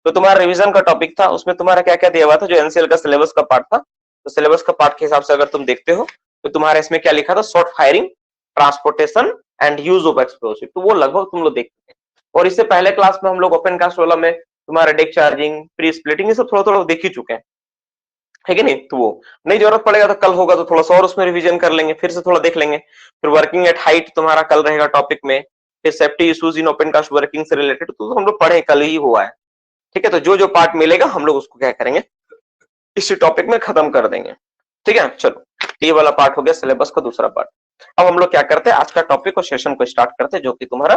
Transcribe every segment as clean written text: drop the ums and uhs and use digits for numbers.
तो तुम्हारा रिवीजन का टॉपिक था, उसमें तुम्हारा क्या क्या दिया हुआ था, जो एनसीएल का सिलेबस का पार्ट था। तो सिलेबस का पार्ट के हिसाब से अगर तुम देखते हो तो तुम्हारा इसमें क्या लिखा था, short firing, transportation and use of explosive, तो वो लगभग तुम लोग देख चुके हैं। और इससे पहले क्लास में हम लोग ओपन कास्ट वाला में तुम्हारा डेक चार्जिंग, प्री स्प्लिटिंग, ये सब थोड़ा थोड़ा देख ही चुके हैं, है कि नहीं। तो वो नहीं, जरूरत पड़ेगा तो कल होगा तो थोड़ा सा और उसमें रिवीजन कर लेंगे, फिर से थोड़ा देख लेंगे। फिर वर्किंग एट हाइट तुम्हारा कल रहेगा टॉपिक में, फिर safety issues in open cast working से रिलेटेड, तो हम लोग पढ़े, कल ही हुआ है, ठीक है। तो जो जो पार्ट मिलेगा हम लोग उसको क्या करेंगे, इसी टॉपिक में खत्म कर देंगे, ठीक है। चलो, ये वाला पार्ट हो गया सिलेबस का दूसरा पार्ट। अब हम लोग क्या करते हैं, आज का टॉपिक और सेशन को स्टार्ट करते हैं, जो कि तुम्हारा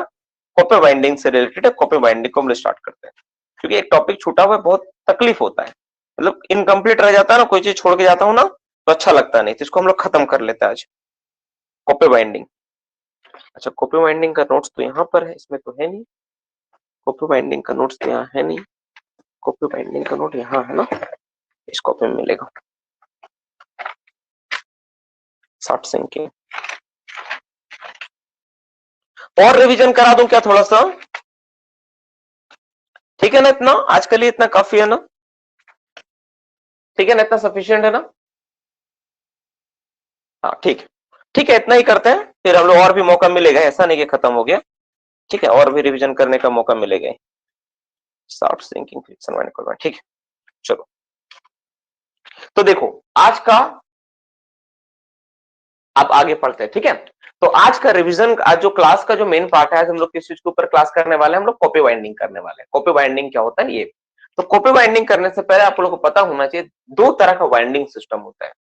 कॉपी बाइंडिंग से रिलेटेड है। कॉपी बाइंडिंग को हम लोग स्टार्ट करते हैं, क्योंकि एक टॉपिक छूटा हुआ है, बहुत तकलीफ होता है, मतलब इनकम्प्लीट रह जाता है ना, कोई चीज छोड़ के जाता हूँ ना तो अच्छा लगता नहीं, तो इसको हम लोग खत्म कर लेते हैं आज, कॉपी बाइंडिंग। अच्छा, कॉपी बाइंडिंग का नोट्स तो यहाँ पर है, इसमें तो है नहीं, कॉपी बाइंडिंग का नोट्स तो यहाँ है नहीं, कॉपी बाइंडिंग का नोट यहाँ है ना, इस कॉपी में मिलेगा। शॉर्ट सिंकिंग और रिवीजन करा दूं क्या थोड़ा सा, ठीक है ना, इतना आज के लिए इतना काफी है ना, ठीक है ना, इतना सफिशिएंट है ना। हाँ ठीक है, ठीक है, इतना ही करते हैं, फिर हम लोग और भी मौका मिलेगा, ऐसा नहीं कि खत्म हो गया, ठीक है, और भी रिवीजन करने का मौका मिलेगा। Short sinking, friction and cooling, ठीक है। चलो, तो देखो आज का, अब आगे पढ़ते हैं, ठीक है। तो आज का रिवीजन, आज जो क्लास का जो मेन पार्ट है, आज हम लोग किस चीज के ऊपर क्लास करने वाले हैं, हम लोग कॉपी बाइंडिंग करने वाले हैं। कॉपी बाइंडिंग क्या होता है ये, तो कॉपी बाइंडिंग करने से पहले आप लोगों को पता होना चाहिए, दो तरह का बाइंडिंग सिस्टम होता है।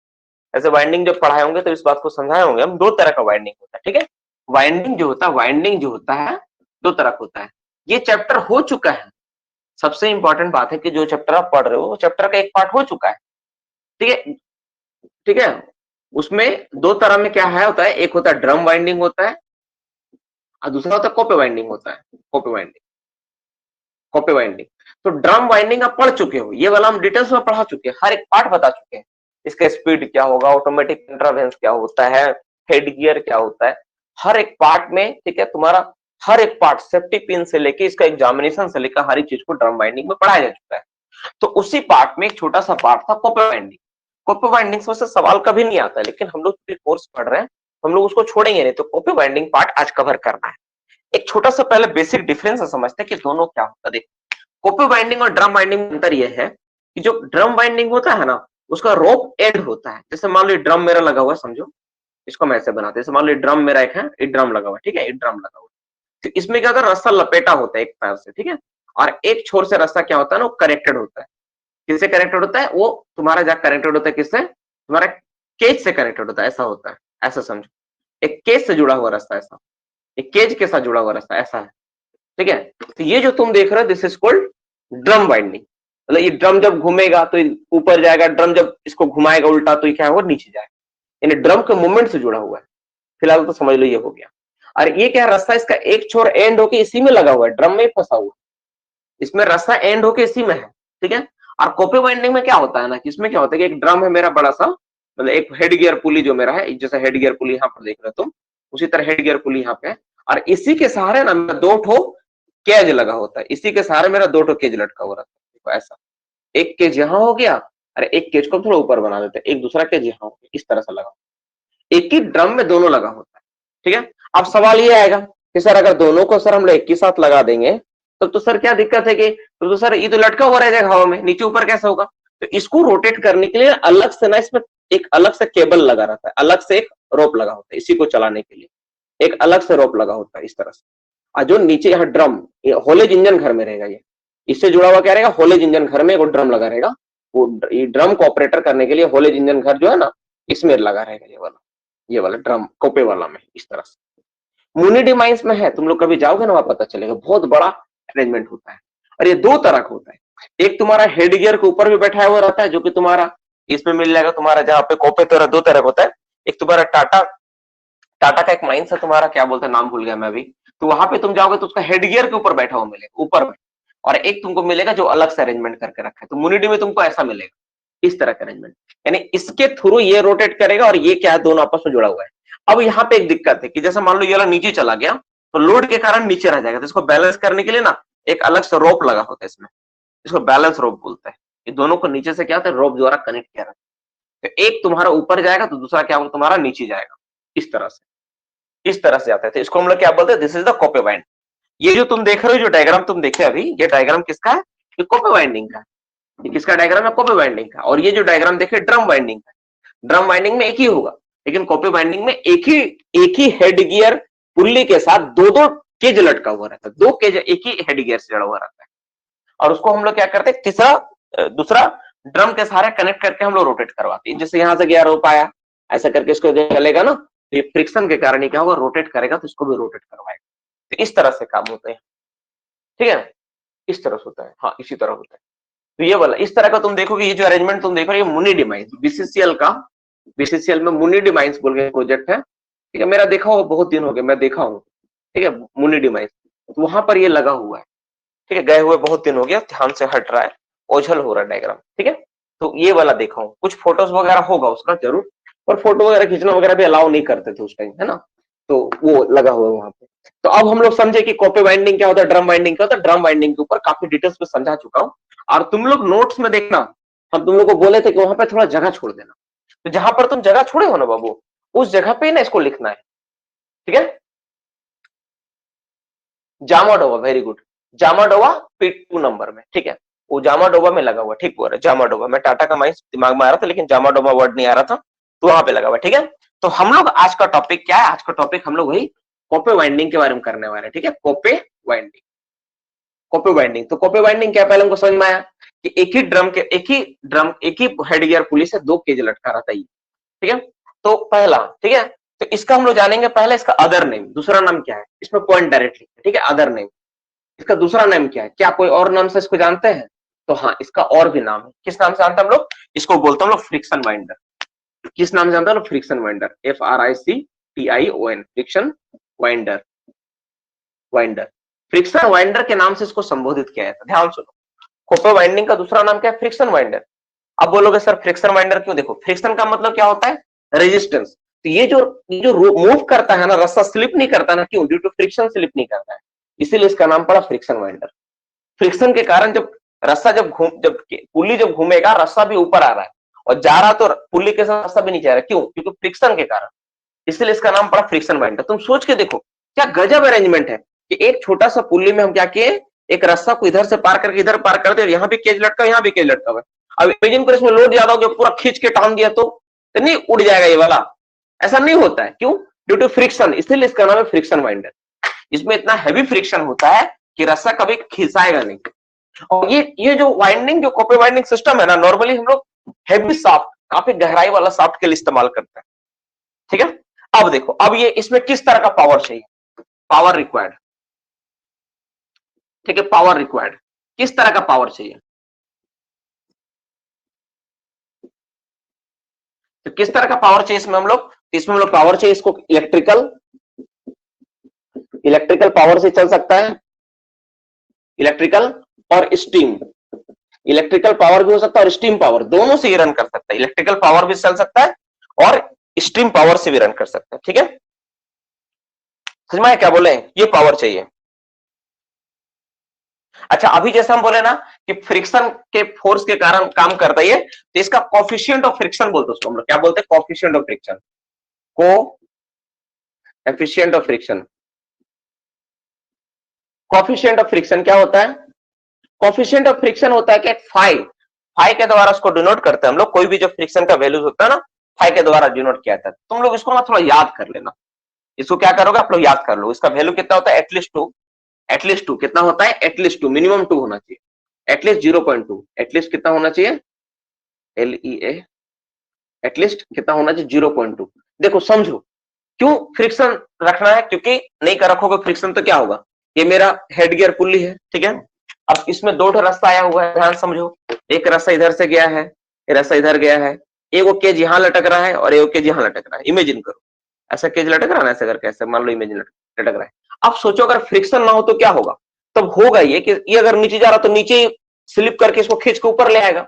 ऐसे बाइंडिंग जब पढ़ाए होंगे तो इस बात को समझाए होंगे हम, दो तरह का बाइंडिंग होता है, ठीक है। बाइंडिंग जो होता है दो तरह का होता है। ये चैप्टर हो चुका है, सबसे इंपॉर्टेंट बात है कि जो चैप्टर आप पढ़ रहे हो वो चैप्टर का एक पार्ट हो चुका है, ठीक है, ठीक है। उसमें दो तरह में क्या है होता है, एक होता है ड्रम बाइंडिंग होता है, और दूसरा होता है कॉपी बाइंडिंग होता है। कॉपी बाइंडिंग, तो ड्रम बाइंडिंग आप पढ़ चुके हो, ये वाला हम डिटेल्स में पढ़ा चुके हैं, हर एक पार्ट बता चुके हैं, इसका स्पीड क्या होगा, ऑटोमेटिक इंटरवेंस क्या होता है, हेड गियर क्या होता है, हर एक पार्ट में, ठीक है। तुम्हारा हर एक पार्ट, सेफ्टी पिन से लेके इसका एग्जामिनेशन से लेकर हर एक चीज को ड्रम बाइंडिंग में पढ़ाया जा चुका है। तो उसी पार्ट में एक छोटा सा पार्ट था कॉपी बाइंडिंग। कॉपी बाइंडिंग से सवाल कभी नहीं आता है, लेकिन हम लोग कोर्स पढ़ रहे हैं, हम लोग उसको छोड़ेंगे नहीं, तो कॉपी बाइंडिंग पार्ट आज कवर करना है। एक छोटा सा पहले बेसिक डिफरेंस समझते हैं कि दोनों क्या होता है। देखो, कॉपी बाइंडिंग और ड्रम बाइंडिंग में अंतर यह है कि जो ड्रम बाइंडिंग होता है ना, उसका रोप एंड होता है। जैसे मान लो ड्रम मेरा लगा हुआ है, समझो इसको मैं ऐसे बनाते हैं, जैसे मान लो ड्रम मेरा एक है, ये ड्रम लगा हुआ है, ठीक है, ये ड्रम लगा हुआ है, तो इसमें क्या होता है, रस्सा लपेटा होता है एक पैर से, ठीक है, और एक छोर से रस्सा क्या होता है ना, वो कनेक्टेड होता है। किससे कनेक्टेड होता है, वो तुम्हारा जहाँ कनेक्टेड होता है, किससे, तुम्हारा केज से कनेक्टेड होता है, ऐसा होता है, ऐसा समझो, एक केज से जुड़ा हुआ रास्ता, ऐसा एक केज के साथ जुड़ा हुआ रास्ता, ऐसा है, ठीक है। तो ये जो तुम देख रहे हो, this is called drum binding. मतलब ये ड्रम जब घूमेगा तो ऊपर जाएगा, ड्रम जब इसको घुमाएगा उल्टा तो ये क्या होगा, नीचे जाएगा, यानी ड्रम के मूवमेंट से जुड़ा हुआ है। फिलहाल तो समझ लो ये हो गया। और ये क्या रास्ता, इसका एक छोर एंड होके इसी में लगा हुआ है, ड्रम में फंसा हुआ, इसमें रास्ता एंड होके इसी में है, ठीक है। और कॉपी बाइंडिंग में क्या होता है ना, कि इसमें क्या होता है कि एक ड्रम है मेरा बड़ा सा, मतलब एक हेड गियर पुली जो मेरा है, जैसा हेड गियर पुली यहाँ पर देख रहे हो तुम, उसी तरह हेड गियर पुली यहाँ पे है, और इसी के सहारे ना मेरा दो ठो केज लगा होता है, इसी के सहारे मेरा दो ठो केज लटका हुआ रहता है। देखो ऐसा, एक केज यहाँ हो गया, अरे एक केज को थोड़ा ऊपर बना देते हैं, एक दूसरा केज यहाँ हो गया, इस तरह से लगा, एक ही ड्रम में दोनों लगा होता है, ठीक है। अब सवाल ये आएगा कि सर अगर दोनों को सर हम लोग एक ही साथ लगा देंगे तो सर क्या दिक्कत है कि तो सर ये तो लटका हुआ रह जाएगा हवा में, नीचे ऊपर कैसे होगा। तो इसको रोटेट करने के लिए अलग से ना, इसमें एक अलग से केबल लगा रहता है, अलग से एक रोप लगा होता है, इसी को चलाने के लिए एक अलग से रोप लगा होता है इस तरह से। और जो नीचे यहाँ ड्रम, होलेज इंजन घर में रहेगा, ये इससे जुड़ा हुआ क्या रहेगा, होलेज इंजन घर में एक ड्रम लगा रहेगा, वो ये ड्रम को ऑपरेटर करने के लिए होलेज इंजन घर जो है ना, इसमें लगा रहेगा, ये वाला ड्रम कोपे वाला में इस तरह से। मुनिडी माइंस में है, तुम लोग कभी जाओगे ना वहां पता चलेगा, बहुत बड़ा अरेंजमेंट होता है। और ये दो तरह का होता है, एक तुम्हारा हेड गियर के ऊपर भी बैठाया हुआ रहता है, जो कि तुम्हारा इसमें मिल जाएगा, तुम्हारा जहाँ पे कोपे तरह दो तरह का होता है, एक तुम्हारा टाटा का एक माइंस है तुम्हारा, क्या बोलते हैं नाम भूल गया मैं अभी, तो वहां पे तुम जाओगे तो उसका हेड गियर के ऊपर बैठा हुआ मिलेगा ऊपर में, और एक तुमको मिलेगा जो अलग से अरेंजमेंट करके रखा है। तो मुनिडी में तुमको ऐसा मिलेगा, इस तरह का अरेंजमेंट, यानी इसके थ्रू ये रोटेट करेगा और ये क्या है, दोनों आपस में जुड़ा हुआ है। अब यहाँ पे एक दिक्कत है कि जैसे मान लो ये वाला नीचे चला गया तो लोड के कारण नीचे रह जाएगा, तो इसको बैलेंस करने के लिए ना एक अलग से रोप लगा होता है इसमें, इसको बैलेंस रोप बोलते हैं। ये दोनों को नीचे से क्या होता है, रोप द्वारा कनेक्ट किया रहता है। तो एक तुम्हारा ऊपर जाएगा तो दूसरा क्या होगा, तुम्हारा नीचे जाएगा। इस तरह से आता है। तो इसको हम लोग क्या बोलते हैं, this is the copper wind. ये जो तुम देख रहे हो, जो डायग्राम तुम देखे अभी, ये डायग्राम किसका है, ये कॉपर वाइंडिंग का है। ये किसका डायग्राम है, कॉपर वाइंडिंग का। और ये जो डायग्राम देखे ड्रम वाइंडिंग का, ड्रम वाइंडिंग में एक ही होगा, लेकिन कॉपर वाइंडिंग में एक ही हेड गियर पुल्ली के साथ दो दो केज लटका हुआ रहता है। दो केज एक ही हेड गियर से जुड़ा हुआ रहता है। और उसको हम लोग क्या करते हैं, दूसरा ड्रम के सारे कनेक्ट करके हम लोग रोटेट करवाते हैं। जैसे यहां से गया रोप आया, ऐसा करके इसको चलेगा ना, तो ये फ्रिक्शन के कारण क्या होगा, रोटेट करेगा, तो इसको भी रोटेट करवाएगा। तो इस तरह से काम होते हैं, ठीक है, इस तरह से होता है। हाँ, इसी तरह होता है। तो ये वाला इस तरह का तुम देखोगे, ये जो अरेंजमेंट तुम देखो, ये मुनि डिमाइंस बीसीसीएल में मुनि डिमाइंस बोल के प्रोजेक्ट है, ठीक है। मेरा देखा हुआ बहुत दिन हो गए, मैं देखा हूँ, ठीक है, मुनि डिमाइंस। तो वहां पर ये लगा हुआ है, ठीक है। गए हुए बहुत दिन हो गया, ध्यान से हट रहा है, ओझल हो रहा है डायग्राम, ठीक है। तो ये वाला देखा हूँ, कुछ फोटोज वगैरह होगा उसका जरूर, पर फोटो वगैरह खींचना वगैरह भी अलाउ नहीं करते थे उस टाइम, है ना। तो वो लगा हुआ है वहां पे। तो अब हम लोग समझे कि कॉपर वाइंडिंग क्या होता है, ड्रम वाइंडिंग क्या होता है। ड्रम वाइंडिंग के ऊपर काफी डिटेल्स में समझा चुका हूँ। और तुम लोग नोट्स में देखना, हम तुम लोग को बोले थे कि वहां पे थोड़ा जगह छोड़ देना। तो जहां पर तुम जगह छोड़े हो ना बाबू, उस जगह पे ना इसको लिखना है, ठीक है। जामाडोवा, वेरी गुड। जामाडोवा P2 नंबर में, ठीक है। वो जामाडोवा में लगा हुआ, ठीक बोल रहा है, जामाडोवा। मैं टाटा का माइंस दिमाग में आ रहा था, लेकिन जामाडोवा वर्ड नहीं आ रहा था, तो वहां पे लगा हुआ, ठीक है। तो हम लोग आज का टॉपिक क्या है, आज का टॉपिक हम लोग वही कॉपर वाइंडिंग के बारे में करने वाले हैं, ठीक है। कॉपर वाइंडिंग तो कॉपर वाइंडिंग क्या, पहले हमको समझ में आया कि एक ही हेड गियर पुली से दो केज लटका रहता है, ठीक है। तो पहला, ठीक है, तो इसका हम लोग जानेंगे पहले इसका अदर नेम, दूसरा नाम क्या है, इसमें पॉइंट डायरेक्ट लिखते, ठीक है। अदर नेम, इसका दूसरा नाम क्या है, क्या कोई और नाम से इसको जानते हैं, तो हाँ, इसका और भी नाम है। किस नाम से जानते हैं हम लोग, इसको बोलते हैं हम लोग फ्रिक्शन वाइंडर। किस नाम से जानते हैं हम लोग, friction winder, FRICTION, friction winder. Friction winder के नाम से इसको संबोधित किया जाता है। ध्यान सुनो, कॉपर वाइंडिंग का दूसरा नाम क्या है, फ्रिक्शन वाइंडर। अब बोलोगे सर फ्रिक्शन वाइंडर क्यों, देखो फ्रिक्शन का मतलब क्या होता है, रेजिस्टेंस। तो ये जो मूव करता है ना, रस्सा स्लिप नहीं करता ना, क्यों, ड्यू टू फ्रिक्शन स्लिप नहीं करता है, इसीलिए इसका नाम पड़ा फ्रिक्शन वाइंडर। फ्रिक्शन के कारण जब रस्सा जब पुल्ली जब घूमेगा, रस्सा भी ऊपर आ रहा है, और जा रहा तो पुल्ली के साथ रस्सा भी नीचे आ रहा है, क्यों, क्योंकि फ्रिक्शन के कारण, इसलिए इसका नाम पड़ा फ्रिक्शन वाइंडर। तुम सोच के देखो क्या गजब अरेंजमेंट है कि एक छोटा सा पुल्ली में हम क्या किए, एक रस्सा को इधर से पार करके इधर पार करते, और यहाँ भी केज लटका, यहाँ भी केज लटका हुआ। अब इमेजिन करो इसमें लोड ज्यादा हो गया, पूरा खींच के टांग दिया तो नहीं उड़ जाएगा ये वाला, ऐसा नहीं होता है, क्यों, ड्यू टू फ्रिक्शन, इसलिए इसका नाम है फ्रिक्शन वाइंडर। इसमें इतना हैवी फ्रिक्शन होता है कि रस्सा कभी खिंचाएगा नहीं। और ये जो वाइंडिंग, जो कॉपर वाइंडिंग सिस्टम है ना, नॉर्मली हम लोग हैवी शाफ्ट, काफी गहराई वाला शाफ्ट के लिए इस्तेमाल करते हैं, ठीक है। अब देखो, अब ये इसमें किस तरह का पावर चाहिए, पावर रिक्वायर्ड, ठीक है, पावर रिक्वायर्ड, किस तरह का पावर चाहिए, तो किस तरह का पावर चाहिए इसमें हम लोग पावर चाहिए, इसको इलेक्ट्रिकल पावर से चल सकता है, इलेक्ट्रिकल और स्टीम, इलेक्ट्रिकल पावर भी हो सकता है और स्टीम पावर, दोनों से ये रन कर सकता है। इलेक्ट्रिकल पावर भी चल सकता है और स्टीम पावर से भी रन कर सकता है, ठीक है। समझ में क्या बोले, ये पावर चाहिए। अच्छा, अभी जैसे हम बोले ना कि फ्रिक्शन के फोर्स के कारण काम करता है, तो इसका कोफिशिएंट ऑफ फ्रिक्शन बोलते हैं, उसको हम लोग क्या बोलते हैं, coefficient of friction, coefficient of friction. Coefficient of friction क्या होता है, कोफिशिएंट ऑफ फ्रिक्शन होता है कि फाई के द्वारा उसको डिनोट करते हैं हम लोग, कोई भी जो फ्रिक्शन का वैल्यूज होता है ना, फाई के द्वारा डिनोट किया जाता है। तुम लोग इसको ना थोड़ा याद कर लेना, इसको क्या करोगे आप लोग, याद कर लो। इसका वैल्यू कितना होता है, एटलीस्ट टू कितना होता है, एटलीस्ट टू, मिनिमम 2 होना चाहिए, एटलीस्ट 0.2, एटलीस्ट कितना होना चाहिए, LEA, एटलीस्ट कितना होना चाहिए, 0.2। देखो समझो क्यों फ्रिक्शन रखना है, क्योंकि नहीं कर रखोगे फ्रिक्शन तो क्या होगा, ये मेरा हेड गियर पुल्ली है, ठीक है। अब इसमें दो रास्ता आया हुआ है, ध्यान समझो, एक रास्ता इधर से गया है, एक रास्ता इधर गया है, एगो केज यहाँ लटक रहा है और एगो केज यहाँ लटक रहा है। इमेजिन करो ऐसा केज लटक रहा है ना, ऐसा करके, ऐसे मान लो इमेजिन लटक रहा है। अब सोचो अगर फ्रिक्शन ना हो तो क्या होगा, तब होगा ये कि ये अगर नीचे जा रहा तो नीचे स्लिप करके इसको खींच के ऊपर ले आएगा।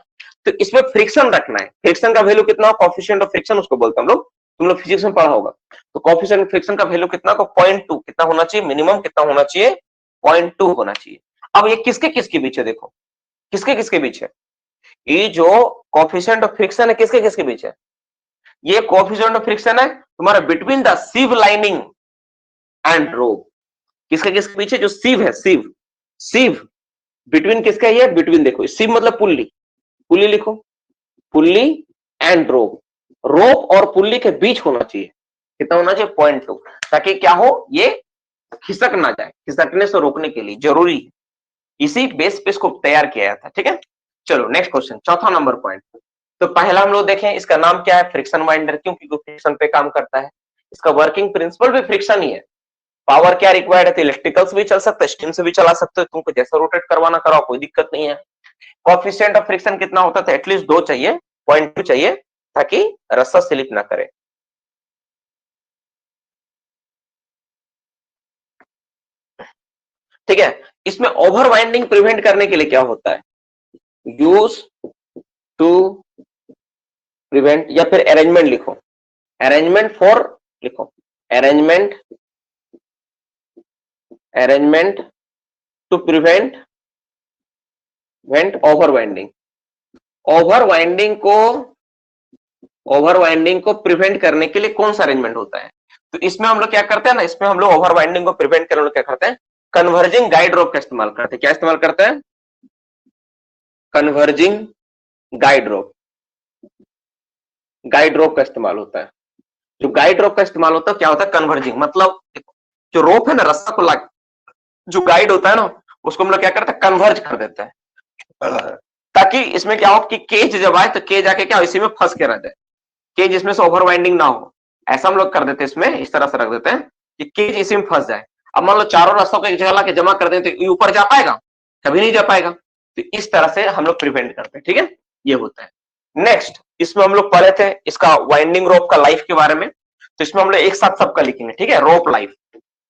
तो इसमें फ्रिक्शन रखना है, फ्रिक्शन का वैल्यू कितना हो, कोएफिशिएंट ऑफ फ्रिक्शन उसको बोलते हैं हम लोग, तुम लोग फिजिक्स में पढ़ा होगा। तो कोएफिशिएंट ऑफ फ्रिक्शन का वैल्यू कितना को 0.2 कितना होना चाहिए, मिनिमम कितना होना चाहिए, 0.2 होना चाहिए। अब ये किसके किसके बीच है, देखो किसके किसके बीच है? ये जो कोफिशिएंट ऑफ फ्रिक्शन है किसके किसके बीच है? ये कोफिशिएंट ऑफ फ्रिक्शन है तुम्हारा between the sheave lining and rope. किसके किसके बीच है? जो सिव है, सिव सिव बिटवीन किसका है? ये बिटवीन, देखो सिव मतलब पुल्ली, पुल्ली लिखो, पुल्ली एंड रोप, रोप और पुल्ली के बीच होना चाहिए। कितना होना चाहिए? 0.2, ताकि क्या हो, ये खिसक ना जाए, खिसकने से रोकने के लिए जरूरी है। इसी बेस पे इसको तैयार किया गया था। ठीक है, चलो नेक्स्ट क्वेश्चन, चौथा नंबर पॉइंट। तो पहला हम लोग देखें, इसका नाम क्या है? Friction winder. क्यों? क्योंकि फ्रिक्शन पे काम करता है। इसका वर्किंग प्रिंसिपल भी फ्रिक्शन ही है। पावर क्या रिक्वायर्ड है? तो इलेक्ट्रिकल से भी चल सकता है, स्टीम से भी चला सकते हो, तुमको जैसा रोटेट करवाना कराओ, कोई दिक्कत नहीं है। कोएफिशिएंट ऑफ फ्रिक्शन कितना होता था? एटलीस्ट 2 चाहिए, 0.2 चाहिए, ताकि रस्सा स्लिप ना करे। ठीक है, इसमें ओवर वाइंडिंग प्रिवेंट करने के लिए क्या होता है? यूज टू प्रिवेंट, या फिर अरेंजमेंट लिखो, अरेंजमेंट फॉर लिखो, arrangement, arrangement to prevent over winding. Over winding को, ओवर वाइंडिंग को प्रिवेंट करने के लिए कौन सा अरेंजमेंट होता है? तो इसमें हम लोग क्या करते हैं ना, इसमें हम लोग ओवर वाइंडिंग को प्रिवेंट करने क्या करते हैं? कन्वर्जिंग गाइड रोप का इस्तेमाल करते हैं। क्या इस्तेमाल करते हैं? कन्वर्जिंग गाइड रोप, गाइड रोप का इस्तेमाल होता है। जो गाइड रोप का इस्तेमाल होता है, क्या होता है? कन्वर्जिंग, मतलब जो रोप है ना, रस्सा को लग, जो गाइड होता है ना, उसको हम लोग क्या करते हैं? कन्वर्ज कर देते हैं, ताकि इसमें क्या हो कि केज जब आए तो केज आके क्या इसी में फंस के रह जाए, केज इसमें से ओवर वाइंडिंग ना हो। ऐसा हम लोग कर देते हैं, इसमें इस तरह से रख देते हैं कि केज इसी में फंस जाए। अब मान लो चारों रस्सों को एक जगह लाके जमा कर दें तो ये ऊपर जा पाएगा? कभी नहीं जा पाएगा। तो इस तरह से हम लोग प्रिवेंट करते हैं। ठीक है, ये होता है। नेक्स्ट, इसमें हम लोग पढ़े थे इसका वाइंडिंग रोप का लाइफ के बारे में, तो इसमें हम लोग एक साथ सबका लिखेंगे। ठीक है, रोप लाइफ,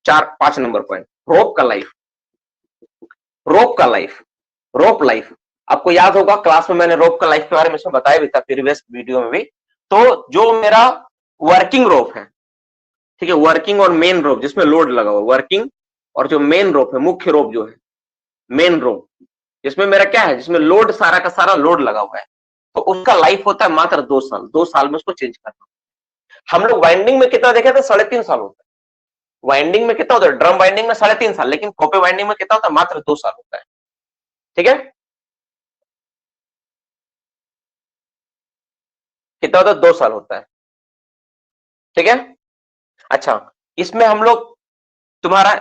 4-5 नंबर पॉइंट, रोप का लाइफ, रोप का लाइफ, रोप लाइफ। आपको याद होगा क्लास में मैंने रोप का लाइफ के बारे में इसमें बताया भी था, प्रीवियस वीडियो में भी। तो जो मेरा वर्किंग रोप है, ठीक है, वर्किंग और मेन रोप जिसमें लोड लगा हुआ, वर्किंग और जो मेन रोप है, मुख्य रोप जो है, मेन रोप जिसमें मेरा क्या है, जिसमें लोड सारा का सारा लोड लगा हुआ है, तो उसका लाइफ होता है मात्र 2 साल। 2 साल में उसको चेंज करना। हम लोग वाइंडिंग में कितना देखे थे? 3.5 साल होता है। वाइंडिंग में कितना होता है? ड्रम वाइंडिंग में 3.5 साल, लेकिन कॉपर वाइंडिंग में कितना होता है? मात्र 2 साल होता है। ठीक है, कितना होता है? 2 साल होता है। ठीक है, अच्छा, इसमें हम लोग तुम्हारा,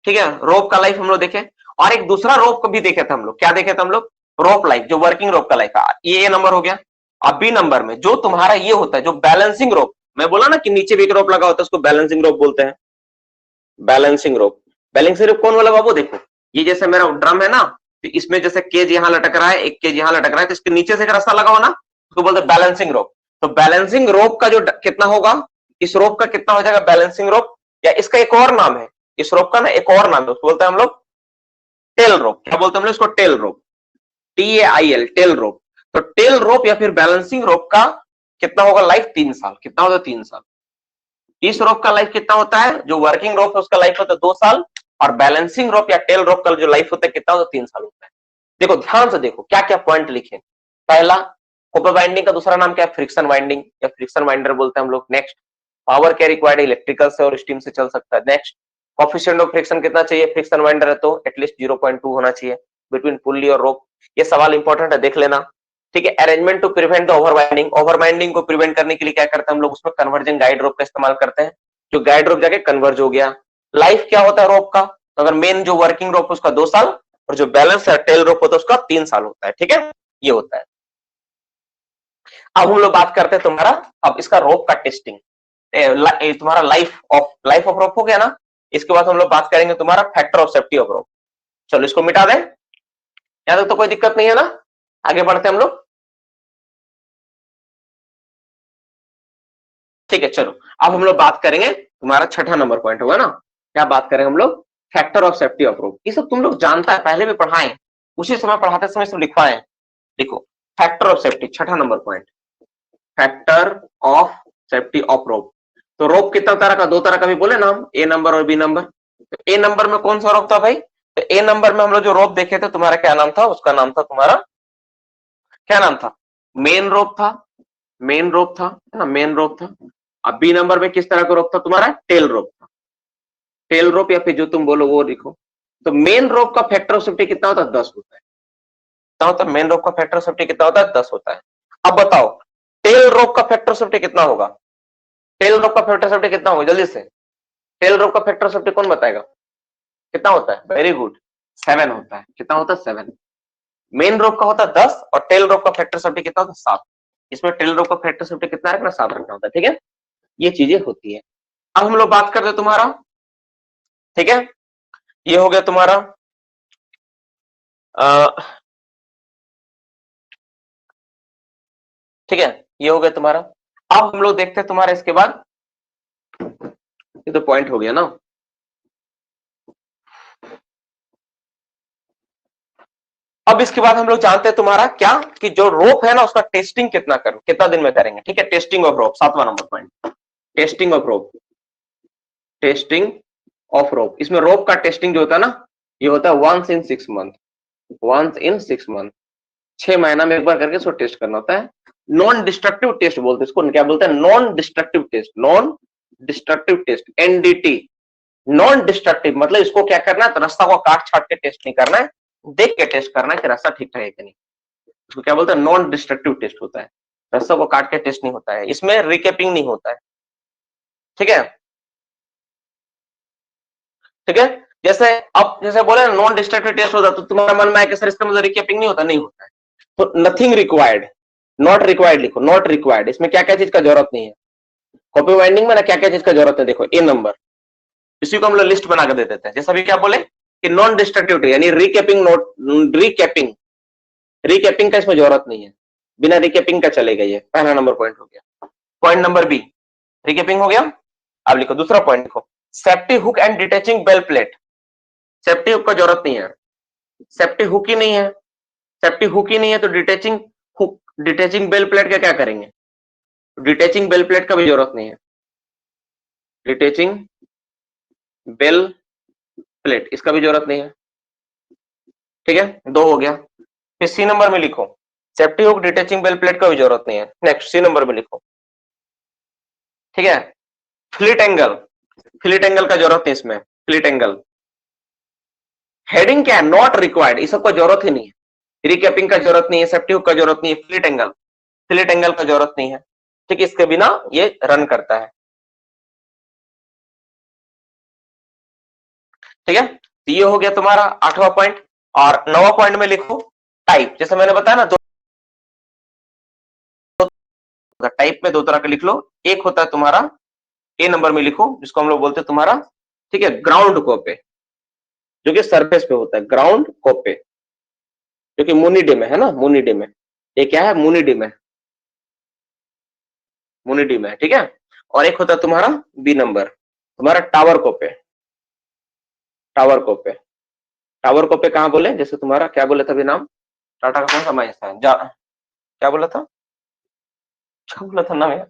ठीक है, रोप का लाइफ हम लोग देखे, और एक दूसरा रोप को भी देखे थे हम लोग। क्या देखे थे हम लोग? रोप लाइफ, जो वर्किंग रोप का लाइफ है। ये ए नंबर हो गया। अब बी नंबर में जो तुम्हारा ये होता है, जो बैलेंसिंग रोप, मैं बोला ना कि नीचे भी एक रोप लगा होता है, उसको बैलेंसिंग रोप बोलते हैं। बैलेंसिंग रोप, बैलेंसिंग रोप कौन वाला बाबू? देखो, ये जैसे मेरा ड्रम है ना, तो इसमें जैसे केज यहां लटक रहा है, एक केज यहां लटक रहा है, तो इसके नीचे से एक रास्ता लगा हो ना, उसको बोलते हैं बैलेंसिंग रोप। तो बैलेंसिंग रोप का जो कितना होगा, इस रोप का कितना हो जाएगा बैलेंसिंग रोप, या इसका एक और नाम है, इस रोप का ना एक और नाम है, उसको बोलते हैं हम लोग टेल रोप। क्या बोलते हैं हम लोग इसको? टेल रोप, TAIL, टेल रोप। तो टेल रोप या फिर बैलेंसिंग रोप का कितना होगा लाइफ? 3 साल। कितना होता है? 3 साल। इस रोप का लाइफ कितना होता है? जो वर्किंग रोप है उसका लाइफ होता है 2 साल, और बैलेंसिंग रोप या टेल रोप का जो लाइफ होता है कितना होता है? 3 साल होता है। देखो ध्यान से देखो क्या क्या पॉइंट लिखे। पहला, कॉपर वाइंडिंग का दूसरा नाम क्या है? फ्रिक्शन वाइंडिंग या फ्रिक्शन वाइंडर बोलते हैं हम लोग। नेक्स्ट, पावर क्या रिक्वायर्ड है? इलेक्ट्रिकल से और स्टीम से चल सकता है। नेक्स्ट, कोएफिशिएंट ऑफ फ्रिक्शन कितना चाहिए? फ्रिक्शन वाइंडर है तो एटलीस्ट 0.2 होना चाहिए बिटवीन पुल्ली और रोप। ये सवाल इंपॉर्टेंट है, देख लेना। ठीक है, arrangement to prevent the over winding, over winding को प्रिवेंट करने के लिए क्या करते हैं हम लोग? उसमें कन्वर्जिंग गाइड रोप का इस्तेमाल करते हैं। जो गाइड रोप जाके कन्वर्ज हो गया। लाइफ क्या होता है रोप का? तो अगर मेन जो वर्किंग रोप है उसका 2 साल, और जो बैलेंस है टेल रोप होता है उसका 3 साल होता है। ठीक है, ये होता है। अब हम लोग बात करते हैं तुम्हारा, अब इसका रोप का टेस्टिंग, तुम्हारा लाइफ ऑफ रोप हो गया ना। इसके बाद हम लोग बात करेंगे तुम्हारा factor of safety of rope. चलो इसको मिटा दें, यहां तक तो कोई दिक्कत नहीं है ना? आगे बढ़ते हैं हम लोग। ठीक है, चलो अब हम लोग बात करेंगे, तुम्हारा छठा नंबर पॉइंट होगा ना, क्या बात करेंगे हम लोग? Factor of safety of rope. ये सब तुम लोग जानता है, पहले भी पढ़ाएं, उसी समय पढ़ाते समय सब लिखवाएं। देखो, फैक्टर ऑफ सेफ्टी, छठा number point, factor of safety of rope. तो रोप कितना तरह का? 2 तरह का भी बोले ना हम, ए नंबर और बी नंबर। तो ए नंबर में कौन सा रोप था भाई? तो ए नंबर में हम लोग जो रोप देखे थे, तुम्हारा क्या नाम था? उसका नाम था तुम्हारा, क्या नाम था? मेन रोप था, मेन रोप था, है ना, मेन रोप था। अब बी नंबर में किस तरह का रोप था तुम्हारा? टेल रोप था, टेल रोप, या फिर जो तुम बोलो वो लिखो। तो मेन रोप का फैक्टर ऑफ सेफ्टी कितना होता है? 10 होता है। कितना होता है मेन रोप का फैक्टर ऑफ सेफ्टी? कितना होता है? 10 होता है। अब बताओ टेल रोप का फैक्टर ऑफ सेफ्टी कितना होगा? टेल रोप का फैक्टर ऑफ सेफ्टी कितना होगा? जल्दी से, टेल रोप का फैक्टर ऑफ सेफ्टी कौन बताएगा? कितना होता है? वेरी गुड, 7 होता है। कितना होता है? 7। मेन रोप का होता है 10 और टेल रोप का फैक्टर सेफ्टी कितना होता है? 7। इसमें टेल रोप का फैक्टर सेफ्टी कितना रखना? 7 रखना होता है। ठीक है, ये चीजें होती है। अब हम लोग बात करते हैं तुम्हारा, ठीक है, ये हो गया तुम्हारा ठीक है, ये हो गया तुम्हारा। अब हम लोग देखते हैं तुम्हारा इसके बाद, ये तो पॉइंट हो गया ना। अब इसके बाद हम लोग जानते हैं तुम्हारा क्या, कि जो रोप है ना उसका टेस्टिंग कितना करो, कितना दिन में करेंगे। ठीक है, टेस्टिंग ऑफ रोप, 7वां number point, testing of rope, testing of rope. इसमें रोप का टेस्टिंग जो होता है ना, ये होता है once in 6 month, once in 6 month, 6 महीना में एक बार करके इसको टेस्ट करना होता है। नॉन डिस्ट्रक्टिव टेस्ट बोलते हैं इसको, क्या बोलते हैं? Non destructive test, non destructive test, NDT. Non destructive मतलब इसको क्या करना है? तो रास्ता को काट छाट के टेस्ट नहीं करना है, देख के टेस्ट करना है कि रास्ता ठीक है कि नहीं। उसको क्या बोलते हैं? नॉन डिस्ट्रक्टिव टेस्ट होता है। रास्ता को काट के टेस्ट नहीं होता है, इसमें रिकेपिंग नहीं होता है। ठीक है, ठीक है। जैसे अब जैसे बोले नॉन डिस्ट्रक्टिव टेस्ट होता है, तो तुम्हारे मन में आया कि सर इसका मतलब रिकेपिंग नहीं होता? नहीं होता है। तो नथिंग रिक्वायर्ड, नॉट रिक्वायर्ड लिखो, नॉट रिक्वायर्ड। इसमें क्या क्या चीज का जरूरत नहीं है? कॉपी बाइंडिंग में ना क्या क्या चीज का जरूरत है, देखो ए नंबर, इसी को हम लोग लिस्ट बना के दे देते हैं। जैसे अभी क्या बोले कि नॉन डिस्ट्रक्टिव यानी रिकेपिंग, नोट रिकेपिंग, रिकेपिंग का इसमें जरूरत नहीं है, बिना रिकेपिंग का चलेगा। ये पहला नंबर पॉइंट हो गया। पॉइंट नंबर बी, रिकेपिंग हो गया। अब लिखो दूसरा पॉइंट, लिखो safety hook and detaching bell plate. Safety hook का जरूरत नहीं है, सेफ्टी हुक ही नहीं है, सेफ्टी हुक ही नहीं है तो डिटेचिंग हुक, डिटेचिंग बेल प्लेट का क्या करेंगे? डिटेचिंग बेल प्लेट का भी जरूरत नहीं है, डिटेचिंग बेल प्लेट इसका भी जरूरत नहीं है। ठीक है, 2 हो गया। फिर सी नंबर में लिखो सेफ्टी हुक डिटेचिंग बेल प्लेट का भी जरूरत नहीं है। नेक्स्ट सी नंबर में लिखो, ठीक है, फ्लिट एंगल, फ्लिट एंगल का जरूरत नहीं इसमें, फ्लिट एंगल। हेडिंग क्या है? नॉट रिक्वायर्ड, इस सबका जरूरत ही नहीं है। रिकैपिंग का जरूरत नहीं है, सेफ्टी हुक का जरूरत नहीं है, फ्लिट एंगल, फ्लिट एंगल का जरूरत नहीं है। ठीक है, इसके बिना ये रन करता है। ठीक है, तो ये हो गया तुम्हारा 8वां पॉइंट। और 9वां पॉइंट में लिखो टाइप। जैसे मैंने बताया ना, टाइप में 2 तरह का लिख लो। एक होता है तुम्हारा ए नंबर में लिखो, जिसको हम लोग बोलते हैं तुम्हारा, ठीक है, ग्राउंड कोपे, जो कि सरफेस पे होता है, ग्राउंड कोपे, जो कि मुनिडे में है ना, मुनिडे में। ये क्या है? मुनिडे में, मुनिडे में। ठीक है, और एक होता है तुम्हारा बी नंबर, तुम्हारा टावर कोपे, टावर कोपे। टावर कोपे कहाँ बोले? जैसे तुम्हारा क्या बोले था अभी नाम? टाटा का कौन सा माइंस था? क्या बोला था? क्या बोला था नाम यार?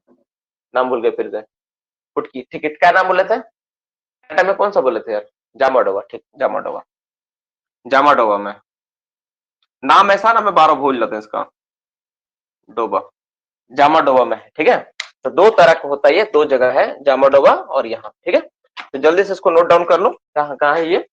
नाम भूल गए फिर से। फुटकी, ठीक है, क्या नाम बोले थे? टाटा में कौन सा बोले थे यार? जामाडोवा, ठीक, जामाडोवा, जामाडोवा में। नाम ऐसा ना, मैं 12 भूल जाता हूं इसका। डोबा, जामाडोवा में है। ठीक है, तो 2 तरह का होता है, ये 2 जगह है, जामाडोवा और यहाँ। ठीक है, तो जल्दी से इसको नोट डाउन कर लो, कहाँ कहाँ है ये।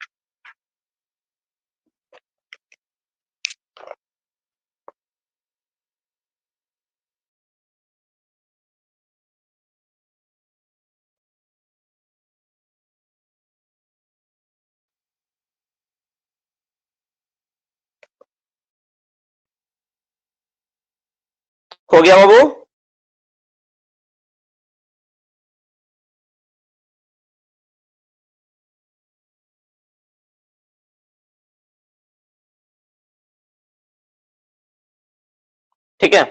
हो गया बाबू? ठीक है,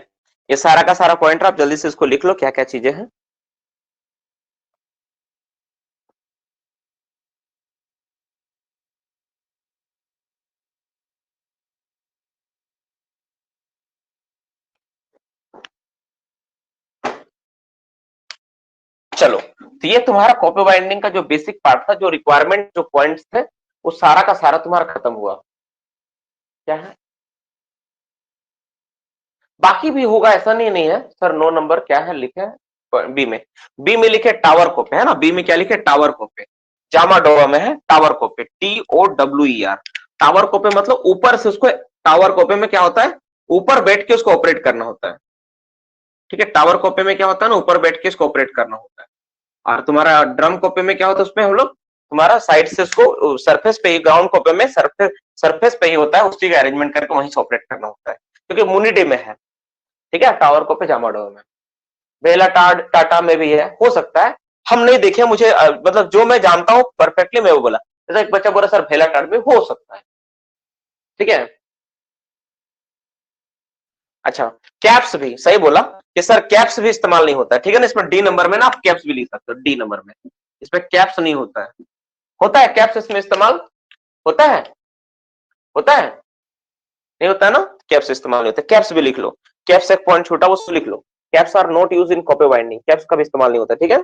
ये सारा का सारा पॉइंटर आप जल्दी से इसको लिख लो, क्या क्या चीजें हैं। चलो, तो ये तुम्हारा कॉपी बाइंडिंग का जो बेसिक पार्ट था, जो रिक्वायरमेंट, जो पॉइंट्स थे, वो सारा का सारा तुम्हारा खत्म हुआ। क्या है? बाकी भी होगा, ऐसा नहीं है सर। 9 नंबर क्या है लिखे हैं बी में? बी में लिखे टावर कोपे, है ना? बी में क्या लिखे? टावर कोपे। जामा डोवा में है टावर कोपे, TOWER। टावर कोपे मतलब ऊपर से उसको, टावर कोपे में क्या होता है? ऊपर बैठ के उसको ऑपरेट करना होता है। ठीक है, टावर कोपे में क्या होता है ना, ऊपर बैठ के इसको ऑपरेट करना होता है। और तुम्हारा ड्रम कोपे में क्या होता है? उसमें हम लोग तुम्हारा साइड से उसको सरफेस पे ही, ग्राउंड कोपे में सरफेस सरफेस पे ही होता है, उसी का अरेंजमेंट करके वहीं से ऑपरेट करना होता है, क्योंकि मुनिडे में है। ठीक है, टावर कोपे जामा डोवा में। बेला टाटा में भी है, हो सकता है। हम नहीं देखे, मुझे मतलब जो मैं जानता हूँ परफेक्टली मैं वो बोला। जैसे एक बच्चा बोला सर भेला टाट में हो सकता है। ठीक है, अच्छा। कैप्स भी सही बोला कि सर कैप्स भी इस्तेमाल नहीं होता है। ठीक है ना, इसमें डी नंबर में ना आप कैप्स भी लिख सकते हो, डी नंबर में। इसमें कैप्स नहीं होता है। होता है कैप्स इसमें इस्तेमाल? होता है? होता है? नहीं होता है ना, कैप्स इस्तेमाल नहीं होता। कैप्स भी लिख लो। कैप्स एक पॉइंट छोटा वो लिख लो। Caps are not used in copy binding. Caps का भी इस्तेमाल नहीं होता। ठीक है,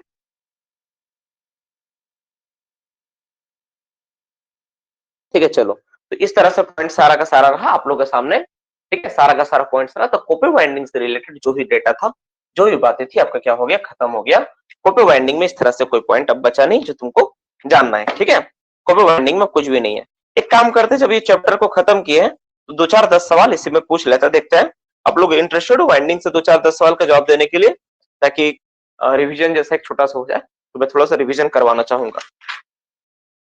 ठीक है, चलो। तो इस तरह से पॉइंट सारा का सारा रहा आप लोग के सामने। ठीक है, सारा का सारा पॉइंट रहा। तो कॉपी बाइंडिंग से रिलेटेड जो भी डेटा था, जो भी बातें थी, आपका क्या हो गया? खत्म हो गया। कॉपी बाइंडिंग में इस तरह से कोई पॉइंट अब बचा नहीं जो तुमको जानना है। ठीक है, कॉपी बाइंडिंग में कुछ भी नहीं है। एक काम करते, जब ये चैप्टर को खत्म किए हैं तो 2 4 10 सवाल इसी में पूछ लेते, देखते हैं आप लोग इंटरेस्टेड हो बाइंडिंग से 2 4 10 सवाल का जवाब देने के लिए, ताकि रिविजन जैसा एक छोटा सा हो जाए। तो मैं थोड़ा सा रिविजन करवाना चाहूंगा।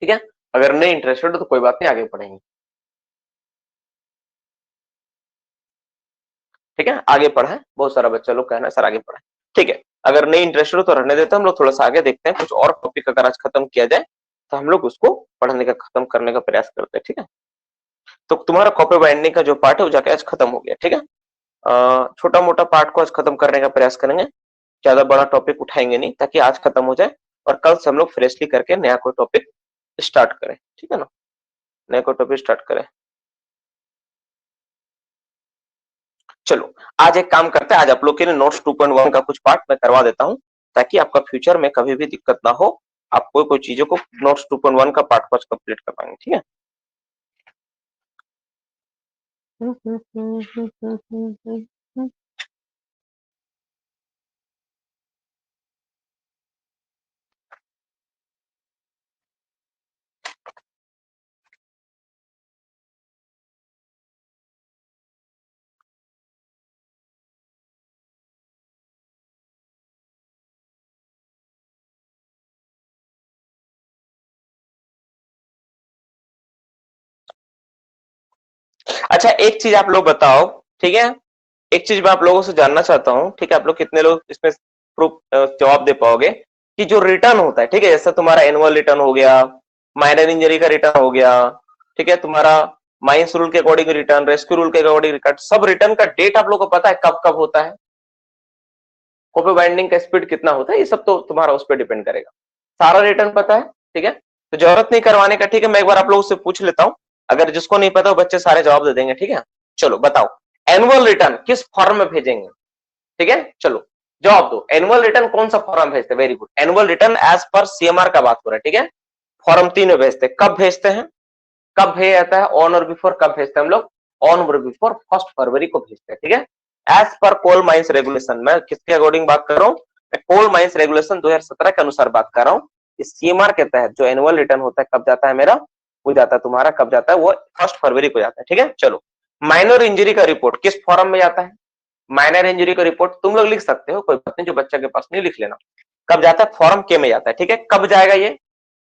ठीक है, अगर नहीं इंटरेस्टेड हो तो कोई बात नहीं, आगे पढ़ेंगे। ठीक है, आगे पढ़ाएं। बहुत सारा बच्चा लोग कहना है सर आगे पढ़ाएं। ठीक है, अगर नहीं इंटरेस्टेड हो तो रहने देते हैं, हम लोग थोड़ा सा आगे देखते हैं। कुछ और टॉपिक अगर आज खत्म किया जाए तो हम लोग उसको पढ़ने का, खत्म करने का प्रयास करते हैं। ठीक है, तो तुम्हारा कॉपी बाइंडिंग का जो पार्ट है वो जाके आज खत्म हो गया। ठीक है, छोटा मोटा पार्ट को आज खत्म करने का प्रयास करेंगे। ज्यादा बड़ा टॉपिक उठाएंगे नहीं, ताकि आज खत्म हो जाए और कल से हम लोग फ्रेशली करके नया कोई टॉपिक स्टार्ट करें। ठीक है ना, नया कोई टॉपिक स्टार्ट करें। चलो, आज एक काम करते हैं, आज आप लोग के लिए नोट्स 2.1 का कुछ पार्ट मैं करवा देता हूँ, ताकि आपका फ्यूचर में कभी भी दिक्कत ना हो। आप कोई कोई चीजों को नोट्स 2.1 का पार्ट फर्स्ट कंप्लीट कर पाएंगे। ठीक है, अच्छा एक चीज आप लोग बताओ। ठीक है, एक चीज मैं आप लोगों से जानना चाहता हूँ। ठीक है, आप लोग कितने लोग इसमें प्रूफ जवाब दे पाओगे कि जो रिटर्न होता है, ठीक है, जैसा तुम्हारा एनुअल रिटर्न हो गया, माइनर इंजरी का रिटर्न हो गया, ठीक है, तुम्हारा माइंस रूल के अकॉर्डिंग रिटर्न, रेस्क्यू रूल के अकॉर्डिंग रिटर्न, सब रिटर्न का डेट आप लोग को पता है कब कब होता है? कॉपी बाइंडिंग का स्पीड कितना होता है, ये सब तो तुम्हारा उस पर डिपेंड करेगा। सारा रिटर्न पता है? ठीक है, तो जरूरत नहीं करवाने का। ठीक है, मैं एक बार आप लोगों से पूछ लेता हूँ, अगर जिसको नहीं पता वो बच्चे सारे जवाब दे देंगे। ठीक है, चलो बताओ, एनुअल रिटर्न किस फॉर्म में भेजेंगे? ठीक है, चलो जवाब दो। एनुअल रिटर्न कौन सा फॉर्म भेजते हैं? Very good, annual return as per CMR का बात हो रहा है। ठीक है, फॉर्म 3 में भेजते हैं। कब भेजते हैं? कब भेज जाता है? ऑन और बिफोर। कब भेजते हैं हम लोग? ऑन और बिफोर 1 फरवरी को भेजते हैं। ठीक है, as per coal mines regulation. मैं किसके अकॉर्डिंग बात कर रहा हूँ? मैं कोल माइंस रेगुलेशन 2017 के अनुसार बात कर रहा हूँ। इस सीएमआर के तहत जो एनुअल रिटर्न होता है कब जाता है मेरा? वो जाता है तुम्हारा, कब जाता है वो? 1 फरवरी को जाता है। ठीक है, चलो माइनर इंजरी का रिपोर्ट किस फॉर्म में जाता है? माइनर इंजरी का रिपोर्ट तुम लोग लिख सकते हो, कोई बात नहीं, जो बच्चा के पास नहीं लिख लेना। कब जाता है? फॉर्म के में जाता है। ठीक है, कब जाएगा ये?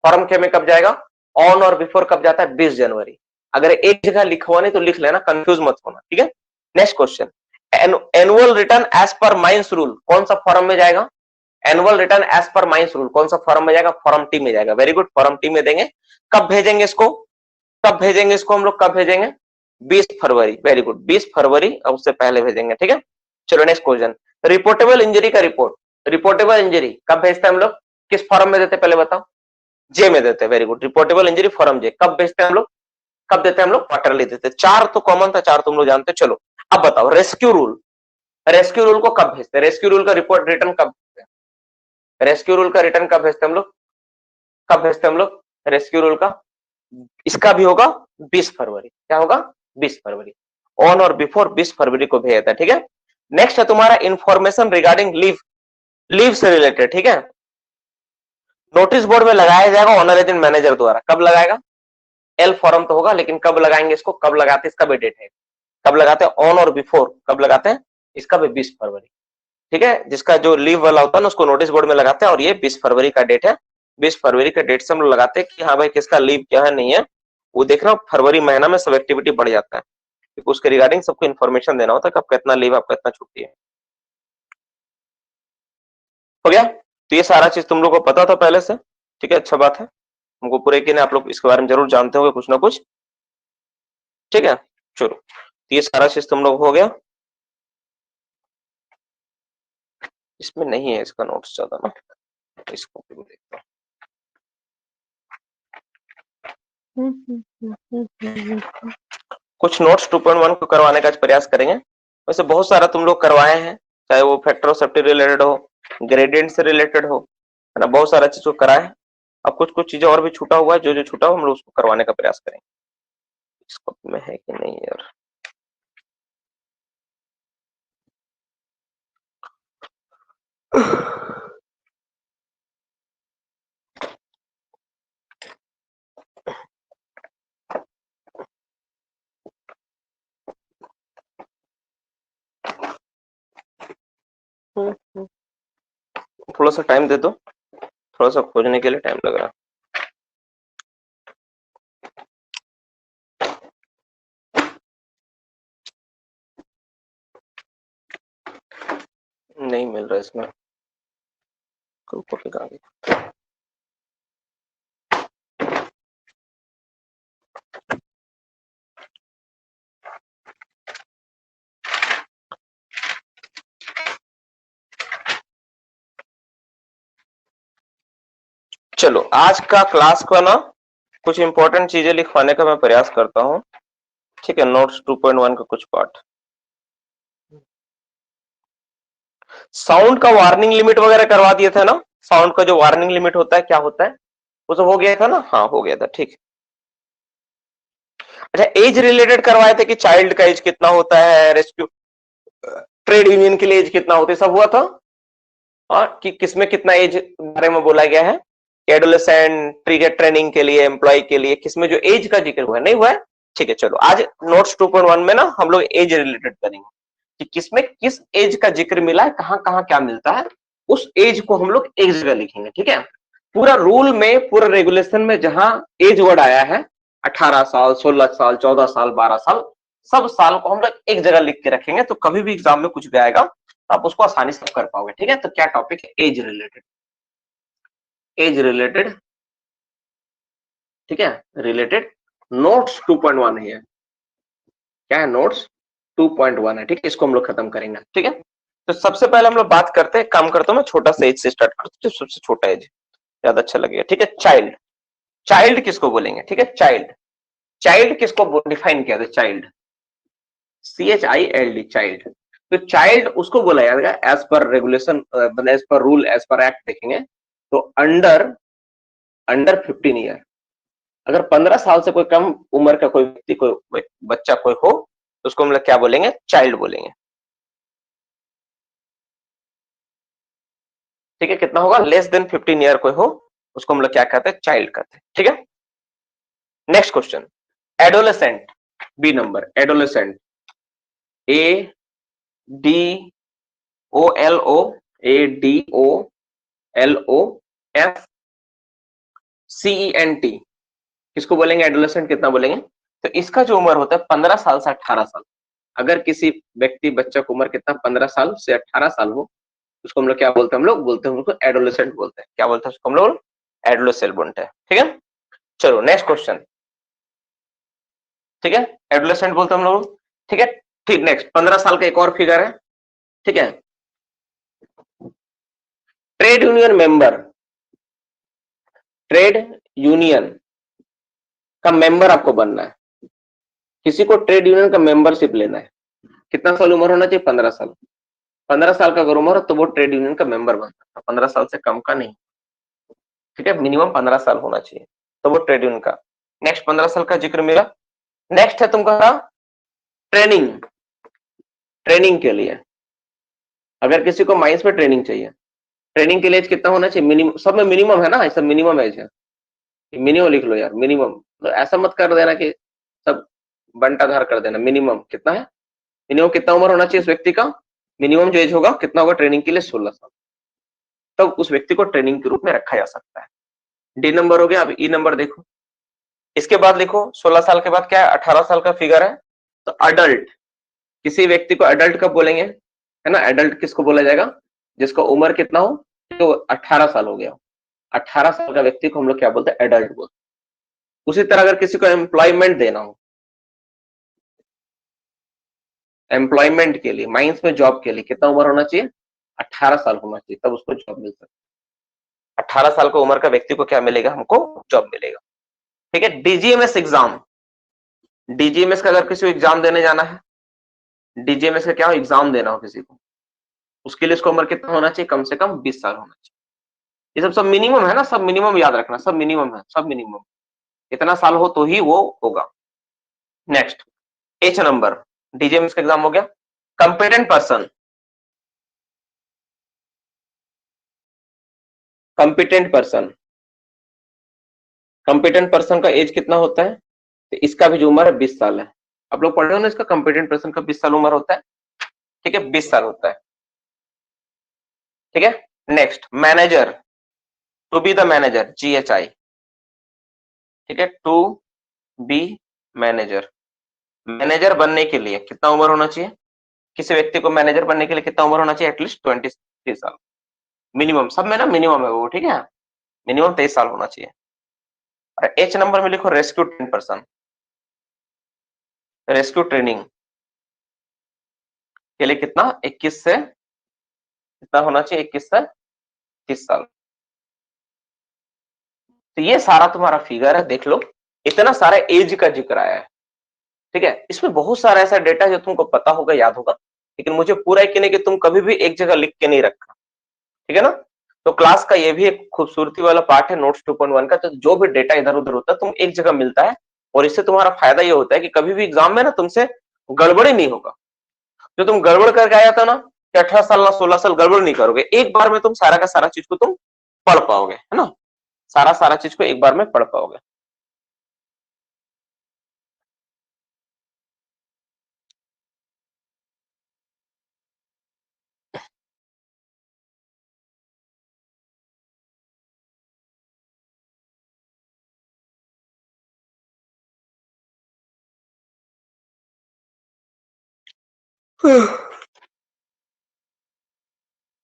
फॉर्म के में कब जाएगा? ऑन और बिफोर कब जाता है? 20 जनवरी। अगर एक जगह लिखवा नहीं तो लिख लेना, कंफ्यूज मत होना। ठीक है, next question, annual return as per mines rule कौन सा फॉर्म में जाएगा? Annual return as per mines rule कौन सा फॉर्म में जाएगा? फॉर्म टी में जाएगा। वेरी गुड, फॉर्म टी में देंगे। कब भेजेंगे इसको? कब भेजेंगे इसको हम लोग? कब भेजेंगे? 20 फरवरी। वेरी गुड, 20 फरवरी, अब उससे पहले भेजेंगे। ठीक है, चलो नेक्स्ट क्वेश्चन, रिपोर्टेबल इंजरी का रिपोर्ट। रिपोर्टेबल इंजरी कब भेजते हैं हम लोग? किस फॉर्म में देते हैं पहले बताओ? जे में देते हैं। Very good, reportable injury form J. कब भेजते हैं हम लोग? कब देते हैं हम लोग? क्वार्टरली देते हैं। 4 तो कॉमन था, 4 तुम लोग जानते हो। चलो अब बताओ, रेस्क्यू रूल। रेस्क्यू रूल को कब भेजते हैं? रेस्क्यू रूल का रिपोर्ट रिटर्न कब भेजते हैं? रेस्क्यू रूल का रिटर्न कब भेजते हैं हम लोग? कब भेजते हैं हम लोग रेस्क्यू रूल का? इसका भी होगा 20 फरवरी। क्या होगा? 20 फरवरी। ऑन और बिफोर 20 फरवरी को भेजा था, ठीक है। नेक्स्ट है तुम्हारा इंफॉर्मेशन रिगार्डिंग लीव, लीव से रिलेटेड, ठीक है। नोटिस बोर्ड में लगाया जाएगा ऑनरेटिंग मैनेजर द्वारा। कब लगाएगा? एल फॉर्म तो होगा, लेकिन कब लगाएंगे इसको, कब लगाते हैं, इसका भी डेट है। कब लगाते हैं? ऑन और बिफोर कब लगाते हैं? इसका भी 20 फरवरी, ठीक है। जिसका जो लीव वाला होता है ना, उसको नोटिस बोर्ड में लगाते हैं, और ये 20 फरवरी का डेट है। 20 फरवरी का डेट से हम लोग लगाते हैं कि हाँ भाई किसका लीव क्या है, नहीं है। वो देख रहा हूँ फरवरी महीना में सब एक्टिविटी बढ़ जाता है, क्योंकि उसके रिगार्डिंग सबको इन्फॉर्मेशन देना होता है कि आपका इतना लीव, आपका इतना छुट्टी है। हो गया? तो ये सारा चीज तुम लोग को पता था पहले से, ठीक है, अच्छा बात है। हमको पूरे कि आप लोग इसके बारे में जरूर जानते होंगे कुछ ना कुछ, ठीक है। चलो, तो ये सारा चीज तुम लोग हो गया। इसमें नहीं है इसका नोट्स ज्यादा ना, इसको भी देखता हूँ। कुछ नोट्स 2.1 को करवाने का प्रयास करेंगे। वैसे बहुत सारा तुम लोग करवाए हैं, चाहे वो फैक्टर ऑफ सेफ्टी रिलेटेड हो, ग्रेडियंट से रिलेटेड हो, है ना, बहुत सारा चीज को कराए हैं। अब कुछ कुछ चीजें और भी छूटा हुआ है, जो जो छूटा हो हम लोग उसको करवाने का प्रयास करेंगे। इसको में है कि नहीं यार? थोड़ा सा टाइम दे दो, थोड़ा सा खोजने के लिए टाइम लग रहा है। नहीं मिल रहा इसमें, कॉपी कहाँ गई? चलो, आज का क्लास का ना कुछ इंपॉर्टेंट चीजें लिखवाने का मैं प्रयास करता हूँ, ठीक है। नोट्स 2.1 का कुछ पार्ट, साउंड का वार्निंग लिमिट वगैरह करवा दिए थे ना। साउंड का जो वार्निंग लिमिट होता है क्या होता है, वो सब हो गया था ना? हाँ, हो गया था, ठीक। अच्छा, एज रिलेटेड करवाए थे कि चाइल्ड का एज कितना होता है, रेस्क्यू ट्रेड यूनियन के लिए एज कितना होता है, सब हुआ था। और कि किसमें कितना एज बारे में बोला गया है, एडोलेसेंट, ट्रिगर ट्रेनिंग के लिए, एम्प्लॉय के लिए, किसमें जो एज का जिक्र हुआ है, नहीं हुआ है? ठीक है, चलो आज नोट्स 2.1 में ना हम लोग एज रिलेटेड करेंगे कि किसमें किस एज का जिक्र मिला है, कहां कहां क्या मिलता है, उस एज को हम लोग एक जगह लिखेंगे, ठीक है। पूरा रूल में, पूरा रेगुलेशन में जहां एज वर्ड आया है, 18 साल, 16 साल, 14 साल, 12 साल, सब साल को हम लोग एक जगह लिख के रखेंगे, तो कभी भी एग्जाम में कुछ भी आएगा तो आप उसको आसानी से कर पाओगे, ठीक है। तो क्या टॉपिक है? एज रिलेटेड, एज रिलेटेड, ठीक है, रिलेटेड नोट्स 2.1 है। क्या है? नोट्स 2.1 है, ठीक है। इसको हम लोग खत्म करेंगे, ठीक है। तो सबसे पहले हम लोग बात करते हैं, काम करता हूं मैं छोटा सा एज से स्टार्ट करते हैं, सबसे छोटा एज ज्यादा अच्छा लगेगा, ठीक है। चाइल्ड, चाइल्ड किसको बोलेंगे, ठीक है। चाइल्ड, चाइल्ड किसको डिफाइन किया था? Child, CHILD, child. तो चाइल्ड उसको बोला जाएगा as per regulation, as per rule, as per act देखेंगे तो अंडर, अंडर 15 ईयर। अगर 15 साल से कोई कम उम्र का कोई व्यक्ति, कोई बच्चा कोई हो, तो उसको हम लोग क्या बोलेंगे? चाइल्ड बोलेंगे, ठीक है। कितना होगा? लेस देन 15 ईयर कोई हो, उसको हम लोग क्या कहते हैं? चाइल्ड कहते हैं, ठीक है। Next question, adolescent, B number, adolescent, ADOLOFCENT, किसको बोलेंगे? एडोलेसेंट कितना बोलेंगे? तो इसका जो उम्र होता है 15 साल से 18 साल। अगर किसी व्यक्ति, बच्चा की उम्र कितना, 15 साल से 18 साल हो, उसको हम लोग क्या बोलते हैं? हम लोग बोलते हैं उसको एडोलेसेंट बोलते हैं। क्या बोलते हैं उसको हम लोग? एडोलेसेंट बोलते हैं, ठीक है। चलो नेक्स्ट क्वेश्चन, ठीक है, एडोलेसेंट बोलते हैं हम लोग, ठीक है। ठीक, नेक्स्ट 15 साल का एक और फिगर है, ठीक है। Trade union member, trade union का मेंबर आपको बनना है, किसी को ट्रेड यूनियन का मेंबरशिप लेना है। कितना साल उम्र होना चाहिए? 15 साल। 15 साल का अगर उम्र हो तो वो ट्रेड यूनियन का मेंबर बन सकता है, 15 साल से कम का नहीं, ठीक है। मिनिमम 15 साल होना चाहिए तो वो ट्रेड यूनियन का नेक्स्ट 15 साल का जिक्र मिला। नेक्स्ट है तुमका ट्रेनिंग। ट्रेनिंग के लिए अगर किसी को माइंस में ट्रेनिंग चाहिए, ट्रेनिंग के लिए एज कितना होना चाहिए? मिनिमम, सब में मिनिमम है ना, सब मिनिमम एज है। मिनिमम लिख लो यार, मिनिमम। तो ऐसा मत कर देना कि सब बंटाधार कर देना। मिनिमम कितना है? मिनिमम कितना उम्र होना चाहिए उस व्यक्ति का? मिनिमम जो एज होगा कितना होगा ट्रेनिंग के लिए? 16 साल। तब उस व्यक्ति को ट्रेनिंग के रूप में रखा जा सकता है। डी नंबर हो गया। अब ई नंबर देखो, इसके बाद लिखो 16 साल के बाद क्या है? 18 साल का फिगर है। तो अडल्ट, किसी व्यक्ति को अडल्ट कब बोलेंगे? है ना, एडल्ट किसको बोला जाएगा? जिसका उम्र कितना हो? तो 18 साल हो गया। 18 साल का व्यक्ति को हम लोग क्या बोलते हैं? एडल्ट बोलते हैं। उसी तरह अगर किसी को एम्प्लॉयमेंट देना हो, एम्प्लॉयमेंट के लिए, माइंस में जॉब के लिए कितना उम्र होना चाहिए? 18 साल होना चाहिए, तब उसको जॉब मिल सकती है। 18 साल का उम्र का व्यक्ति को क्या मिलेगा? हमको जॉब मिलेगा। ठीक है। डीजीएमएस एग्जाम, डीजीएमएस का अगर किसी को एग्जाम देने जाना है, डीजीएमएस का क्या हो? एग्जाम देना हो किसी को, उसके लिए उसका उम्र कितना होना चाहिए? कम से कम 20 साल होना चाहिए। ये सब सब मिनिमम है ना, सब मिनिमम याद रखना, सब मिनिमम है, सब मिनिमम। इतना साल हो तो ही वो होगा। नेक्स्ट एच नंबर, डीजीएमएस का एग्जाम हो गया। Competent person, competent person, competent person का एज कितना होता है? तो इसका भी जो उम्र है 20 साल है। आप लोग पढ़े हो ना, इसका कंपिटेंट पर्सन का 20 साल उम्र होता है। ठीक है, 20 साल होता है। ठीक है। Next manager, to be the manager, GHI। ठीक है, टू बी मैनेजर, मैनेजर बनने के लिए कितना उम्र होना चाहिए? किसी व्यक्ति को मैनेजर बनने के लिए कितना उम्र होना चाहिए? एटलीस्ट 23 साल मिनिमम, सब में ना मिनिमम है वो। ठीक है, मिनिमम 23 साल होना चाहिए। और एच नंबर में लिखो rescue train person, rescue training के लिए कितना? 21 से कितना होना चाहिए? 21 से 30 साल। तो ये सारा तुम्हारा फिगर है, देख लो। इतना सारा एज का जिक्र आया है। ठीक है, इसमें बहुत सारा ऐसा डेटा जो तुमको पता होगा, याद होगा, लेकिन मुझे पूरा यकीन है कि तुम कभी भी एक जगह लिख के नहीं रखा। ठीक है ना? तो क्लास का ये भी एक खूबसूरती वाला पार्ट है नोट्स 2.1 का। तो जो भी डेटा इधर उधर होता है तुम एक जगह मिलता है, और इससे तुम्हारा फायदा ये होता है कि कभी भी एग्जाम में ना तुमसे गड़बड़ ही नहीं होगा। जो तुम गड़बड़ करके आया था ना, कि 18 साल ना 16 साल, गड़बड़ नहीं करोगे। एक बार में तुम सारा का सारा चीज को तुम पढ़ पाओगे, है ना? सारा सारा चीज को एक बार में पढ़ पाओगे।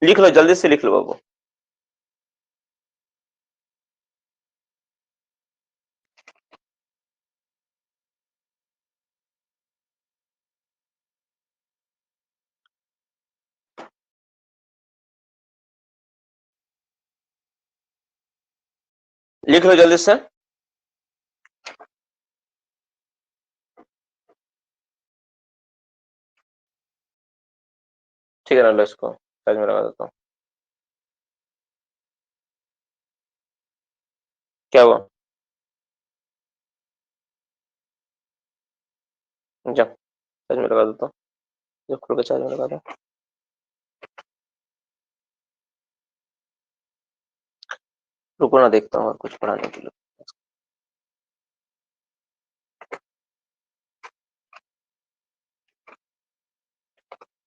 लिख लो, जल्दी से लिख लो बाबू। लिख लो जल्दी से। ठीक है ना, लो इसको साइड में लगा देता हूँ। क्या हुआ? जा, साइड में लगा देता हूँ। जो खुल के साइड में लगा दो। रुको ना, देखता हूँ और कुछ पढ़ाने के लिए।